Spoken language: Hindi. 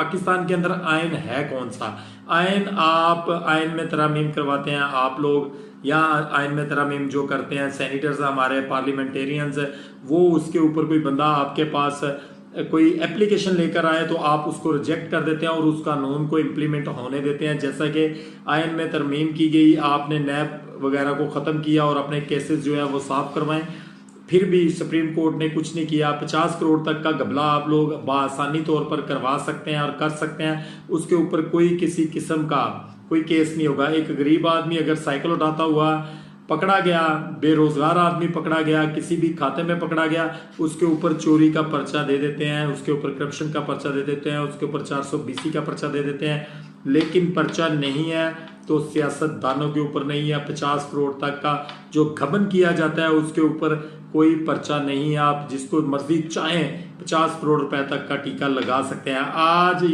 पाकिस्तान के अंदर आयन है कौन सा? आयन, आप आयन में तरामीम करवाते हैं आप लोग, या आयन में तरामीम जो करते हैं सेनेटर्स हमारे, पार्लियामेंटेरियंस, वो उसके ऊपर कोई बंदा आपके पास कोई एप्लीकेशन लेकर आए तो आप उसको रिजेक्ट कर देते हैं और उस कानून को इम्प्लीमेंट होने देते हैं। जैसा कि आयन में तरमीम की गई, आपने नैब वगैरह को ख़त्म किया और अपने केसेस जो है वो साफ करवाएं, फिर भी सुप्रीम कोर्ट ने कुछ नहीं किया। 50 करोड़ तक का घपला आप लोग बआसानी तौर पर करवा सकते हैं और कर सकते हैं, उसके ऊपर कोई किसी किस्म का कोई केस नहीं होगा। एक गरीब आदमी अगर साइकिल उठाता हुआ पकड़ा गया, बेरोजगार आदमी पकड़ा गया, किसी भी खाते में पकड़ा गया, उसके ऊपर चोरी का पर्चा दे देते हैं, उसके ऊपर करप्शन का पर्चा दे देते हैं, उसके ऊपर 420 का पर्चा दे देते हैं। लेकिन पर्चा नहीं है तो सियासतदानों के ऊपर नहीं है। 50 करोड़ तक का जो गबन किया जाता है उसके ऊपर कोई पर्चा नहीं है। आप जिसको मर्जी चाहें 50 करोड़ रुपए तक का टीका लगा सकते हैं। आज